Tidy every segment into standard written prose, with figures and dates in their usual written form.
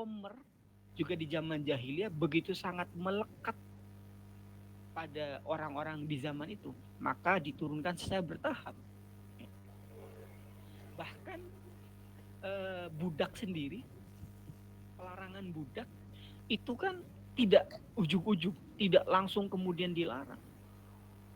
Khomer juga di zaman jahiliyah begitu sangat melekat pada orang-orang di zaman itu, maka diturunkan secara bertahap. Bahkan budak sendiri, pelarangan budak itu kan tidak ujug-ujug, tidak langsung kemudian dilarang.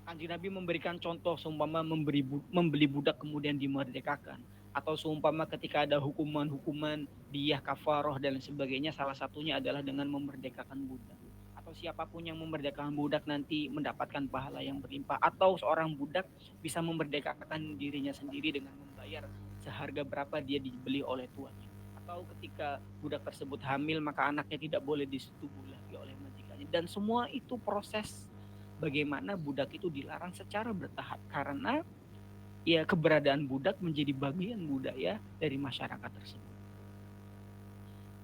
Kanjeng Nabi memberikan contoh seumpama membeli budak kemudian dimerdekakan, atau seumpama ketika ada hukuman-hukuman diyah kafaroh dan sebagainya, salah satunya adalah dengan memerdekakan budak. Atau siapapun yang memerdekakan budak nanti mendapatkan pahala yang berlimpah, atau seorang budak bisa memerdekakan dirinya sendiri dengan membayar seharga berapa dia dibeli oleh tuannya. Atau ketika budak tersebut hamil, maka anaknya tidak boleh disetubuh lagi oleh majikannya. Dan semua itu proses bagaimana budak itu dilarang secara bertahap, karena ya keberadaan budak menjadi bagian budaya dari masyarakat tersebut.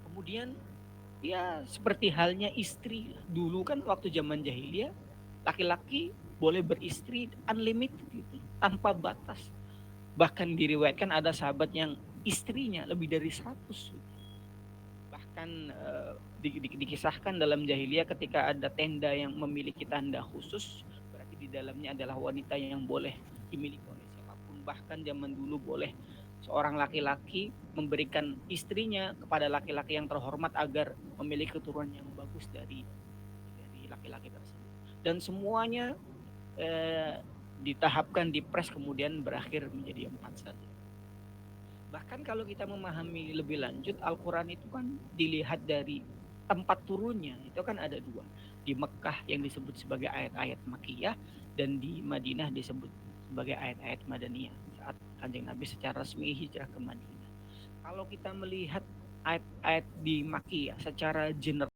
Kemudian ya seperti halnya istri, dulu kan waktu zaman jahiliyah laki-laki boleh beristri unlimited gitu, tanpa batas. Bahkan diriwayatkan ada sahabat yang istrinya lebih dari 100. Bahkan dikisahkan dalam jahiliyah ketika ada tenda yang memiliki tanda khusus, berarti di dalamnya adalah wanita yang boleh dimiliki oleh siapapun. Bahkan zaman dulu boleh seorang laki-laki memberikan istrinya kepada laki-laki yang terhormat agar memiliki keturunan yang bagus dari laki-laki tersebut. Dan semuanya ditahapkan, dipres, kemudian berakhir menjadi 4 saja. Bahkan kalau kita memahami lebih lanjut, Al-Quran itu kan dilihat dari tempat turunnya, itu kan ada dua. Di Mekah yang disebut sebagai ayat-ayat Makkiyah, dan di Madinah disebut sebagai ayat-ayat Madaniyah, saat Kanjeng Nabi secara resmi hijrah ke Madinah. Kalau kita melihat ayat-ayat di Makkiyah secara general,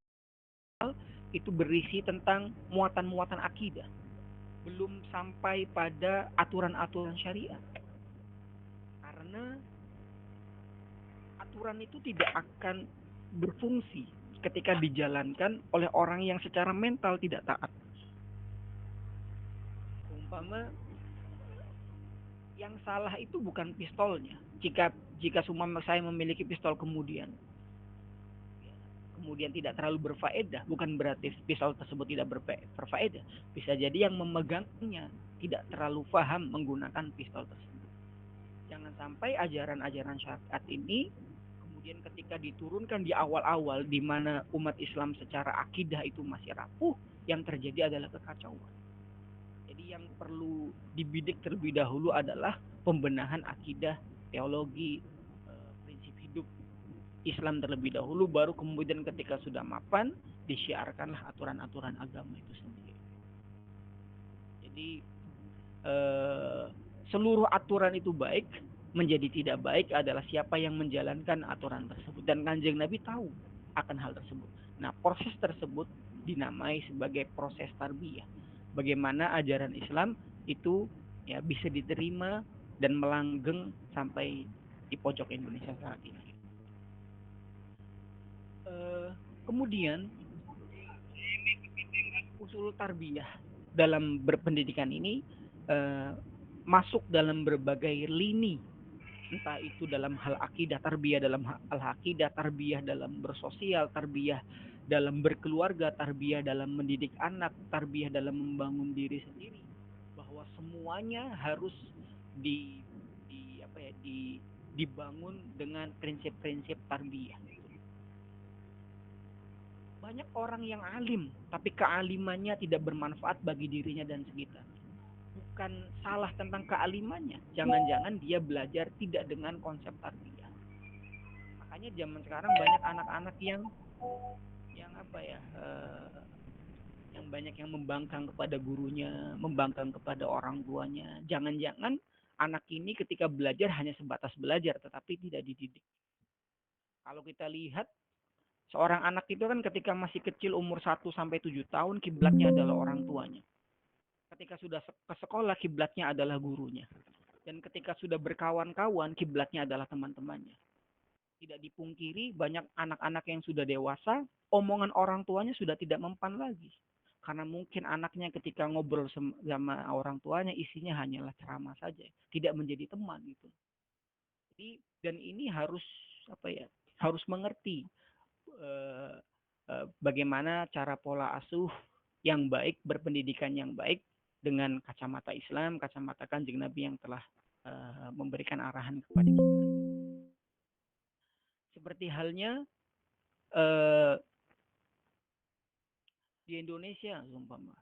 itu berisi tentang muatan-muatan akidah, belum sampai pada aturan-aturan syariat. Karena aturan itu tidak akan berfungsi ketika dijalankan oleh orang yang secara mental tidak taat. Umpama yang salah itu bukan pistolnya. Jika sumama saya memiliki pistol kemudian tidak terlalu berfaedah, bukan berarti pistol tersebut tidak berfaedah. Bisa jadi yang memegangnya tidak terlalu paham menggunakan pistol tersebut. Jangan sampai ajaran-ajaran syariat ini kemudian ketika diturunkan di awal-awal, di mana umat Islam secara akidah itu masih rapuh, yang terjadi adalah kekacauan. Jadi yang perlu dibidik terlebih dahulu adalah pembenahan akidah, teologi, prinsip hidup Islam terlebih dahulu, baru kemudian ketika sudah mapan, disiarkanlah aturan-aturan agama itu sendiri. Jadi seluruh aturan itu baik, menjadi tidak baik adalah siapa yang menjalankan aturan tersebut. Dan Kanjeng Nabi tahu akan hal tersebut. Nah, proses tersebut dinamai sebagai proses tarbiyah. Bagaimana ajaran Islam itu ya bisa diterima dan melanggeng sampai di pojok Indonesia saat ini. Kemudian usul tarbiyah dalam berpendidikan ini masuk dalam berbagai lini, entah itu dalam hal akidah, tarbiyah dalam hal akidah, tarbiyah dalam bersosial, tarbiyah dalam berkeluarga, tarbiyah dalam mendidik anak, tarbiyah dalam membangun diri sendiri, bahwa semuanya harus di apa ya dibangun dengan prinsip-prinsip tarbiyah. Banyak orang yang alim, tapi kealimannya tidak bermanfaat bagi dirinya dan sekitar. Bukan salah tentang kealimannya, jangan-jangan dia belajar tidak dengan konsep tarbiyah. Makanya zaman sekarang banyak anak-anak yang apa ya yang banyak yang membangkang kepada gurunya, membangkang kepada orang tuanya. Jangan-jangan anak ini ketika belajar hanya sebatas belajar tetapi tidak dididik. Kalau kita lihat seorang anak itu kan ketika masih kecil umur 1 sampai 7 tahun, kiblatnya adalah orang tuanya. Ketika sudah ke sekolah, kiblatnya adalah gurunya. Dan ketika sudah berkawan-kawan, kiblatnya adalah teman-temannya. Tidak dipungkiri, banyak anak-anak yang sudah dewasa, omongan orang tuanya sudah tidak mempan lagi. Karena mungkin anaknya ketika ngobrol sama orang tuanya, isinya hanyalah ceramah saja. Tidak menjadi teman gitu. Jadi, dan ini harus apa ya? Harus mengerti eh, bagaimana cara pola asuh yang baik, berpendidikan yang baik dengan kacamata Islam, kacamata Kanjeng Nabi yang telah memberikan arahan kepada kita. Seperti halnya eh, di Indonesia, umpama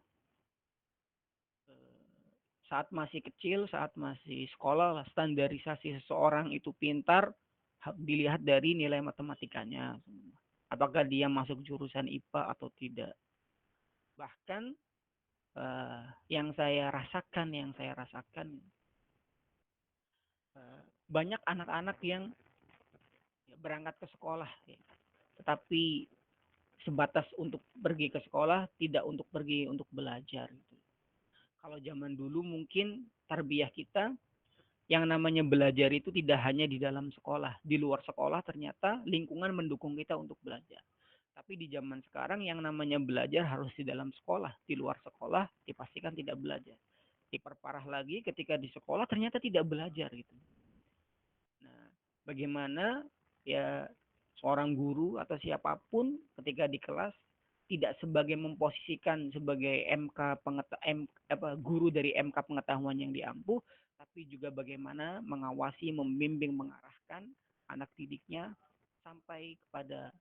saat masih kecil, saat masih sekolah, lah, standarisasi seseorang itu pintar dilihat dari nilai matematikanya. Apakah dia masuk jurusan IPA atau tidak. Bahkan yang saya rasakan, banyak anak-anak yang berangkat ke sekolah, ya, tetapi sebatas untuk pergi ke sekolah, tidak untuk pergi untuk belajar. Gitu. Kalau zaman dulu mungkin tarbiyah kita yang namanya belajar itu tidak hanya di dalam sekolah, di luar sekolah ternyata lingkungan mendukung kita untuk belajar. Tapi di zaman sekarang yang namanya belajar harus di dalam sekolah, di luar sekolah dipastikan tidak belajar. Diperparah lagi ketika di sekolah ternyata tidak belajar gitu. Nah, bagaimana ya seorang guru atau siapapun ketika di kelas tidak sebagai memposisikan sebagai guru dari MK pengetahuan yang diampu, tapi juga bagaimana mengawasi, membimbing, mengarahkan anak didiknya sampai kepada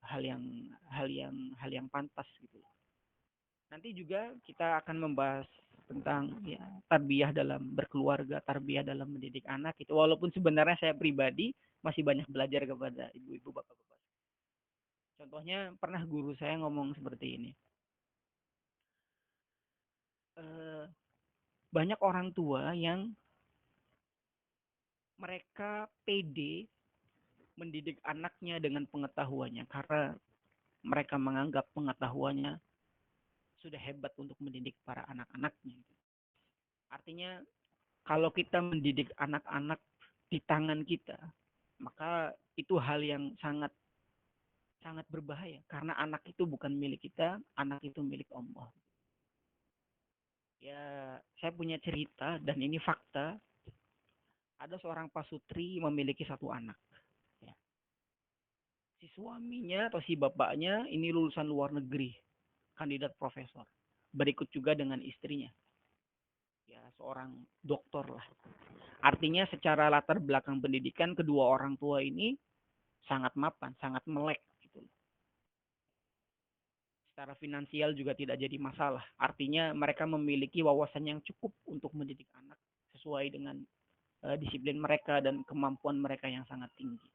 hal yang pantas gitu. Nanti juga kita akan membahas tentang ya tarbiyah dalam berkeluarga, tarbiyah dalam mendidik anak itu. Walaupun sebenarnya saya pribadi masih banyak belajar kepada ibu-ibu, bapak-bapak. Contohnya pernah guru saya ngomong seperti ini. Eh, Banyak orang tua yang mereka pede mendidik anaknya dengan pengetahuannya karena mereka menganggap pengetahuannya sudah hebat untuk mendidik para anak-anaknya. Artinya kalau kita mendidik anak-anak di tangan kita, maka itu hal yang sangat sangat berbahaya karena anak itu bukan milik kita, anak itu milik Allah. Ya, saya punya cerita dan ini fakta. Ada seorang pasutri memiliki satu anak. Ya. Si suaminya atau si bapaknya ini lulusan luar negeri, kandidat profesor. Berikut juga dengan istrinya. Ya, seorang doktor lah. Artinya secara latar belakang pendidikan kedua orang tua ini sangat mapan, sangat melek gitu. Secara finansial juga tidak jadi masalah. Artinya mereka memiliki wawasan yang cukup untuk mendidik anak sesuai dengan disiplin mereka dan kemampuan mereka yang sangat tinggi.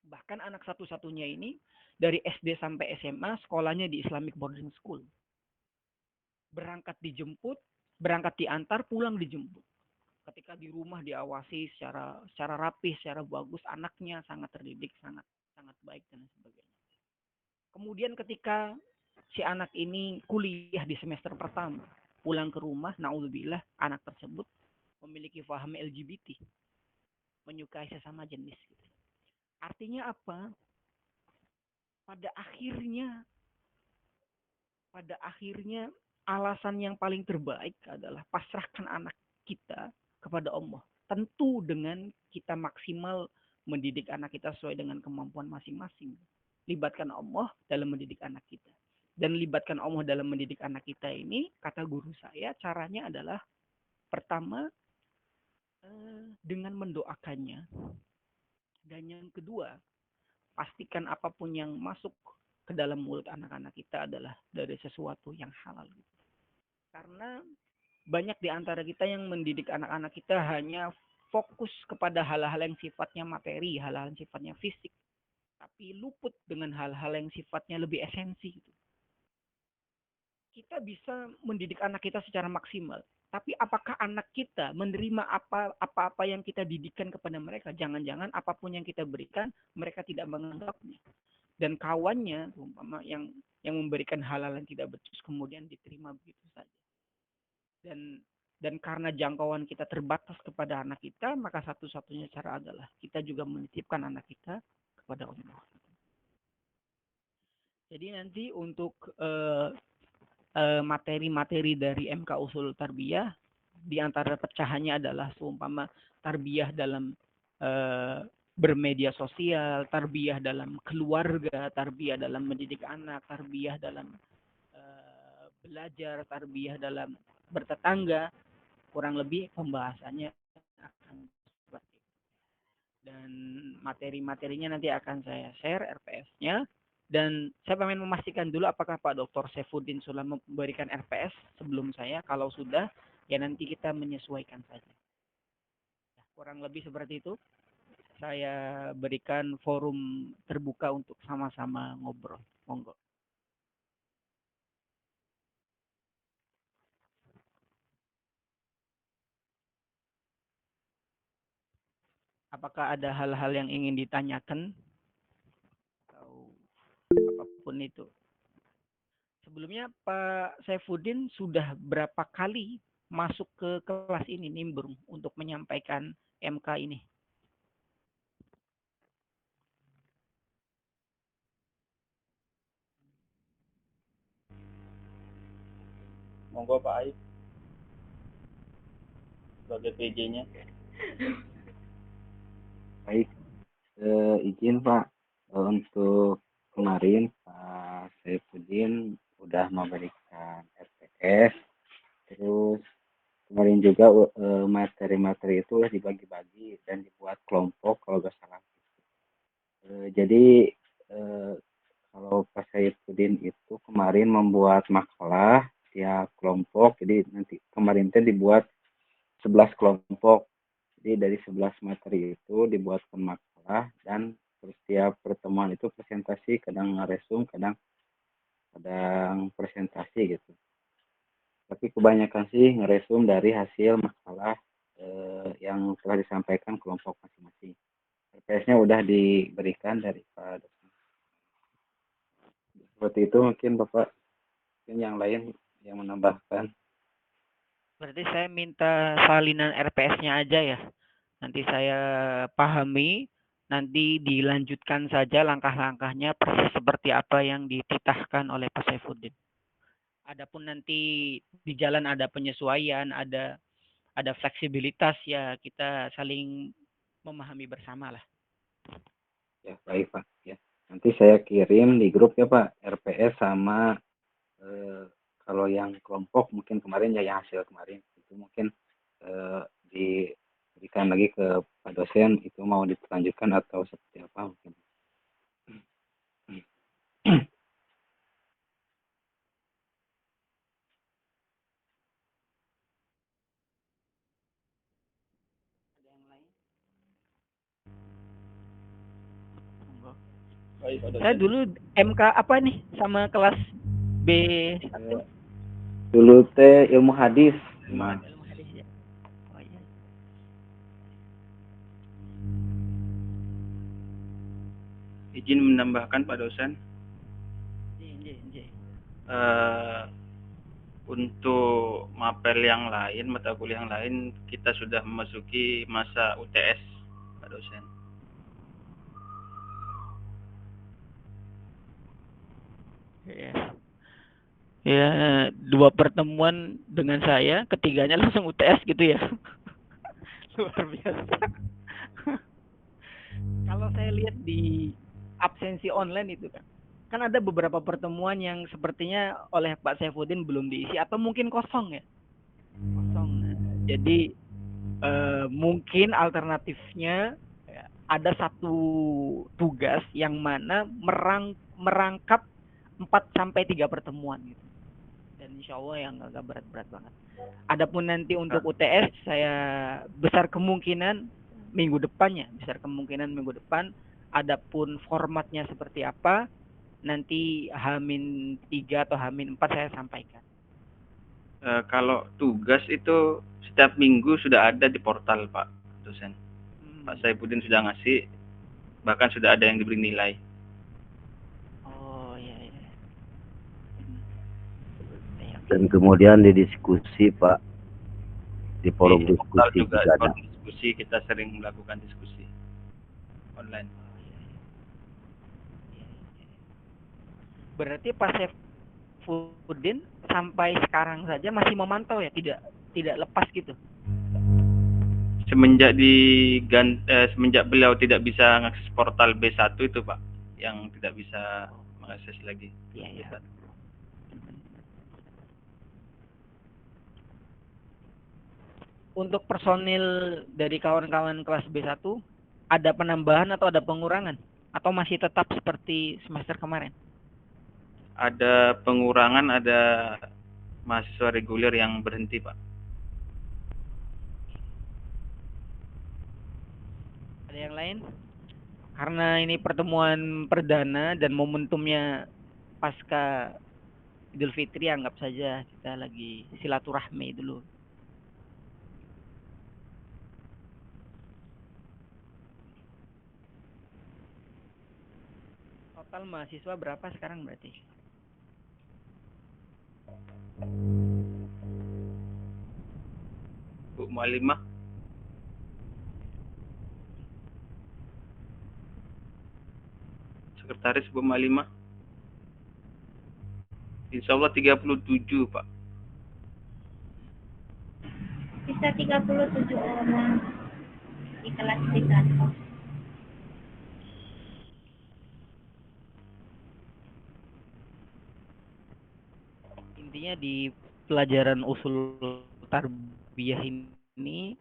Bahkan anak satu-satunya ini dari SD sampai SMA sekolahnya di Islamic Boarding School. Berangkat dijemput, berangkat diantar, pulang dijemput. Ketika di rumah diawasi secara rapih, secara bagus, anaknya sangat terdidik, sangat sangat baik dan sebagainya. Kemudian ketika si anak ini kuliah di semester pertama, pulang ke rumah, naudzubillah, anak tersebut memiliki paham LGBT, menyukai sesama jenis. Artinya apa? Pada akhirnya, pada akhirnya alasan yang paling terbaik adalah pasrahkan anak kita kepada Allah. Tentu dengan kita maksimal mendidik anak kita sesuai dengan kemampuan masing-masing. Libatkan Allah dalam mendidik anak kita. Dan libatkan Allah dalam mendidik anak kita ini, kata guru saya, caranya adalah pertama dengan mendoakannya. Dan yang kedua, pastikan apapun yang masuk ke dalam mulut anak-anak kita adalah dari sesuatu yang halal. Karena banyak di antara kita yang mendidik anak-anak kita hanya fokus kepada hal-hal yang sifatnya materi, hal-hal yang sifatnya fisik. Tapi luput dengan hal-hal yang sifatnya lebih esensi. Kita bisa mendidik anak kita secara maksimal. Tapi apakah anak kita menerima apa-apa yang kita didikan kepada mereka? Jangan-jangan apapun yang kita berikan, mereka tidak menganggapnya. Dan kawannya, umpama yang memberikan hal-hal yang tidak becus, kemudian diterima begitu saja. Dan karena jangkauan kita terbatas kepada anak kita, maka satu-satunya cara adalah kita juga menitipkan anak kita kepada Allah. Jadi nanti untuk materi-materi dari MK Usul Tarbiyah, di antara pecahannya adalah seumpama tarbiyah dalam bermedia sosial, tarbiyah dalam keluarga, tarbiyah dalam mendidik anak, tarbiyah dalam belajar, tarbiyah dalam bertetangga, kurang lebih pembahasannya akan seperti itu. Dan materi-materinya nanti akan saya share RPS-nya. Dan saya pengen memastikan dulu apakah Pak Dr. Saifuddin sudah memberikan RPS sebelum saya. Kalau sudah, ya nanti kita menyesuaikan saja. Ya, kurang lebih seperti itu. Saya berikan forum terbuka untuk sama-sama ngobrol. Monggo. Apakah ada hal-hal yang ingin ditanyakan atau apapun itu? Sebelumnya Pak Saifuddin sudah berapa kali masuk ke kelas ini nimbrung untuk menyampaikan MK ini? Monggo Pak Aib sebagai PJ-nya. Baik, izin Pak, untuk kemarin Pak Saifuddin udah memberikan RPS, terus kemarin juga materi-materi itu udah dibagi-bagi dan dibuat kelompok kalau nggak salah. Jadi kalau Pak Saifuddin itu kemarin membuat makalah tiap kelompok, jadi nanti kemarin itu dibuat 11 kelompok. Jadi dari 11 materi itu dibuatkan makalah dan setiap pertemuan itu presentasi, kadang ngeresum, kadang presentasi gitu. Tapi kebanyakan sih ngeresum dari hasil makalah yang telah disampaikan kelompok masing-masing. RPS-nya udah diberikan dari Pak dosen. Seperti itu mungkin Bapak, mungkin yang lain yang menambahkan. Berarti saya minta salinan RPS-nya aja ya. Nanti saya pahami, nanti dilanjutkan saja langkah-langkahnya persis seperti apa yang dititahkan oleh Pak Saifuddin. Adapun nanti di jalan ada penyesuaian, ada fleksibilitas ya kita saling memahami bersama lah. Ya, baik Pak. Ya. Nanti saya kirim di grup ya Pak, RPS sama kalau yang kelompok mungkin kemarin ya yang hasil kemarin itu mungkin diberikan lagi ke Pak dosen, itu mau dilanjutkan atau seperti apa mungkin. Saya dulu MK apa nih sama kelas B1? Dulu teh ilmu hadis. Ilmu hadis ya. Oh iya. Izin menambahkan Pak dosen. Untuk mapel yang lain, mata kuliah yang lain, kita sudah memasuki masa UTS, Pak dosen. Ya, 2 pertemuan dengan saya, ketiganya langsung UTS gitu ya. Luar biasa. Kalau saya lihat di absensi online itu kan ada beberapa pertemuan yang sepertinya oleh Pak Saifuddin belum diisi atau mungkin kosong ya. Kosong. Jadi mungkin alternatifnya ada satu tugas yang mana merangkap 4-3 pertemuan gitu. Dan insya Allah yang agak berat-berat banget. Adapun nanti untuk UTS saya besar kemungkinan minggu depannya, minggu depan. Adapun formatnya seperti apa nanti H-3 atau H-4 saya sampaikan. Kalau tugas itu setiap minggu sudah ada di portal Pak dosen. Pak Saifuddin sudah ngasih, bahkan sudah ada yang diberi nilai. Oh iya. Dan kemudian didiskusi Pak di forum Di portal diskusi juga, ada. forum diskusi kita sering melakukan diskusi online. Berarti Pak Saifuddin sampai sekarang saja masih memantau ya, tidak lepas gitu. semenjak beliau tidak bisa mengakses portal B1 itu Pak, yang tidak bisa mengakses lagi. Iya, ya. Untuk personil dari kawan-kawan kelas B1 ada penambahan atau ada pengurangan atau masih tetap seperti semester kemarin? Ada pengurangan, ada mahasiswa reguler yang berhenti Pak. Ada yang lain? Karena ini pertemuan perdana dan momentumnya pasca Idul Fitri, anggap saja kita lagi silaturahmi dulu. Total mahasiswa berapa sekarang berarti? Bu Mualimah. Sekretaris Bu Mualimah. Insya Allah 37 Pak. Bisa 37 orang di kelas kita. Intinya di pelajaran usul tarbiyah ini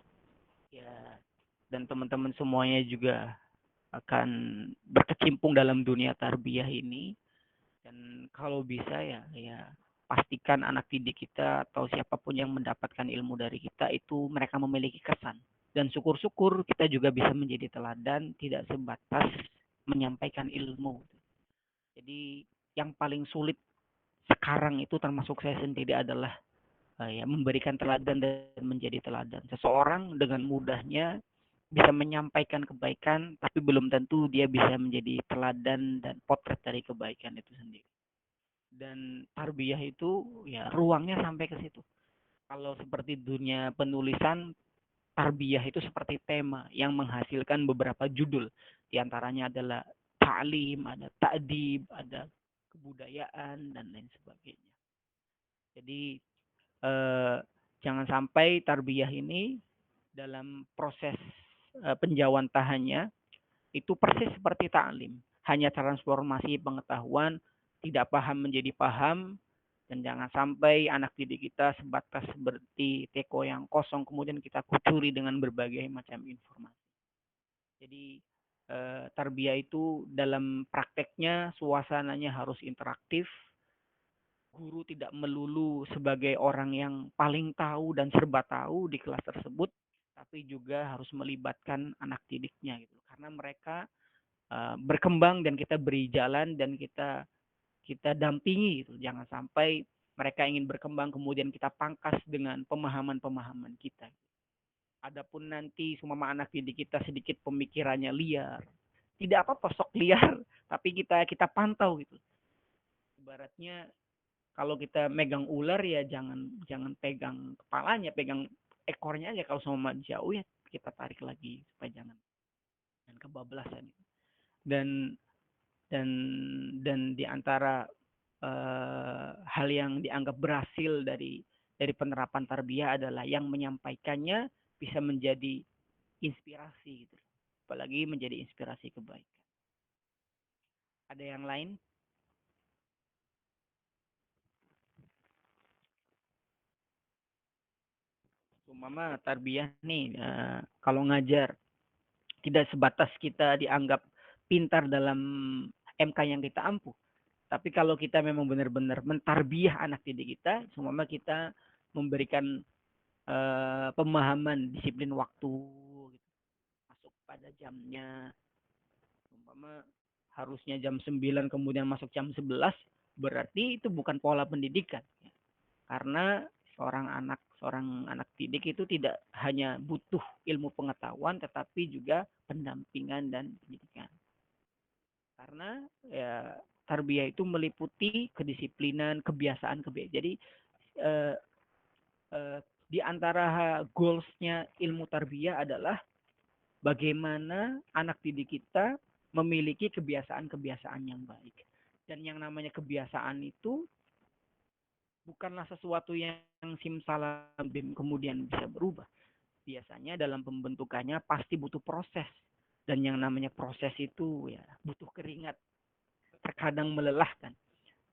ya, dan teman-teman semuanya juga akan berkecimpung dalam dunia tarbiyah ini, dan kalau bisa ya pastikan anak didik kita atau siapapun yang mendapatkan ilmu dari kita itu mereka memiliki kesan, dan syukur-syukur kita juga bisa menjadi teladan, tidak sebatas menyampaikan ilmu. Jadi yang paling sulit sekarang itu termasuk saya sendiri adalah ya memberikan teladan dan menjadi teladan. Seseorang dengan mudahnya bisa menyampaikan kebaikan, tapi belum tentu dia bisa menjadi teladan dan potret dari kebaikan itu sendiri. Dan tarbiyah itu ya ruangnya sampai ke situ. Kalau seperti dunia penulisan, tarbiyah itu seperti tema yang menghasilkan beberapa judul. Di antaranya adalah ta'lim, ada ta'dib, ada kebudayaan, dan lain sebagainya. Jadi jangan sampai tarbiyah ini dalam proses penjawantahannya itu persis seperti taklim, hanya transformasi pengetahuan, tidak paham menjadi paham, dan jangan sampai anak didik kita sebatas seperti teko yang kosong kemudian kita kucuri dengan berbagai macam informasi. Jadi tarbiyah itu dalam prakteknya suasananya harus interaktif. Guru tidak melulu sebagai orang yang paling tahu dan serba tahu di kelas tersebut, tapi juga harus melibatkan anak didiknya gitu. Karena mereka berkembang dan kita beri jalan dan kita dampingi gitu. Jangan sampai mereka ingin berkembang kemudian kita pangkas dengan pemahaman-pemahaman kita. Adapun nanti semua anak didik kita sedikit pemikirannya liar, tidak apa-apa, sok liar, tapi kita pantau gitu. Ibaratnya kalau kita megang ular ya jangan pegang kepalanya, pegang ekornya aja. Kalau sama jauh ya kita tarik lagi supaya jangan dan kebablasan. Dan dan dan di antara hal yang dianggap berhasil dari penerapan tarbiyah adalah yang menyampaikannya bisa menjadi inspirasi gitu. Apalagi menjadi inspirasi kebaikan. Ada yang lain? Mama tarbiyah nih kalau ngajar tidak sebatas kita dianggap pintar dalam MK yang kita ampuh, tapi kalau kita memang benar-benar mentarbiyah anak didik kita, semua kita memberikan pemahaman disiplin waktu gitu. Masuk pada jamnya, umpama harusnya jam 9 kemudian masuk jam 11, berarti itu bukan pola pendidikan. Karena seorang anak didik itu tidak hanya butuh ilmu pengetahuan tetapi juga pendampingan dan pendidikan. Karena ya tarbiyah itu meliputi kedisiplinan, kebiasaan. Jadi eh, di antara goalsnya ilmu tarbiyah adalah bagaimana anak didik kita memiliki kebiasaan-kebiasaan yang baik. Dan yang namanya kebiasaan itu bukanlah sesuatu yang simsalabim kemudian bisa berubah. biasanya dalam pembentukannya pasti butuh proses. Dan yang namanya proses itu ya butuh keringat. Terkadang melelahkan.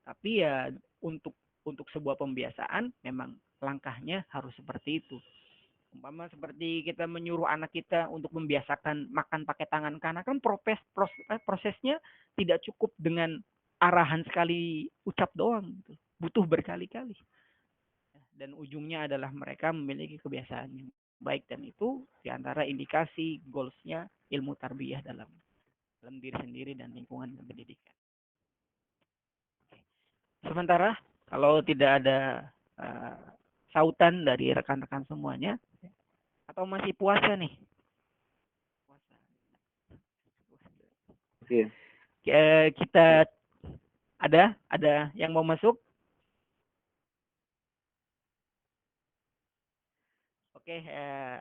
Tapi ya untuk sebuah pembiasaan memang langkahnya harus seperti itu. Umpama seperti kita menyuruh anak kita untuk membiasakan makan pakai tangan kanan, kan prosesnya tidak cukup dengan arahan sekali ucap doang gitu. Butuh berkali-kali. Dan ujungnya adalah mereka memiliki kebiasaan yang baik, dan itu diantara indikasi goalsnya ilmu tarbiyah dalam diri sendiri dan lingkungan pendidikan. Sementara kalau tidak ada sautan dari rekan-rekan semuanya, atau masih puasa nih? Oke. Kita ada yang mau masuk? Oke,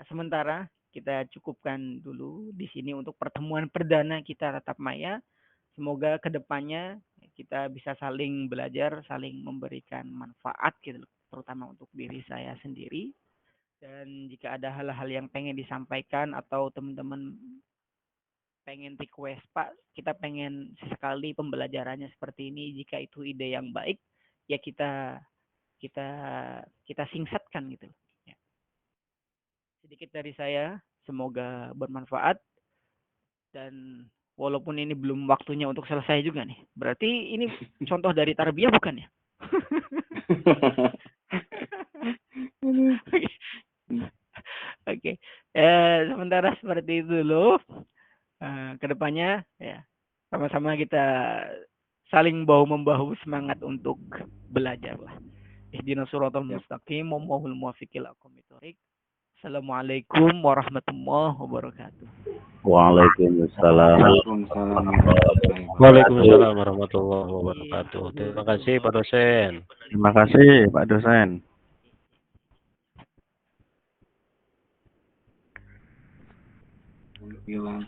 sementara kita cukupkan dulu di sini untuk pertemuan perdana kita tatap maya. Semoga kedepannya kita bisa saling belajar, saling memberikan manfaat gitu, terutama untuk diri saya sendiri. Dan jika ada hal-hal yang pengen disampaikan atau teman-teman pengen request, Pak, kita pengen sesekali pembelajarannya seperti ini, jika itu ide yang baik, ya kita singkatkan gitu. Ya. Sedikit dari saya, semoga bermanfaat, dan walaupun ini belum waktunya untuk selesai juga nih. Berarti ini contoh dari tarbiyah bukan ya? Oke. Sementara seperti itu dulu. Kedepannya ya sama-sama kita saling bahu-membahu semangat untuk belajar lah. Ihdinas siratal mustaqim, wallahul muwaffiq ila aqwamit thoriq. Assalamualaikum warahmatullahi wabarakatuh. Waalaikumsalam. Waalaikumsalam warahmatullahi wabarakatuh. Terima kasih Pak dosen. Terima kasih Pak dosen. Hilang.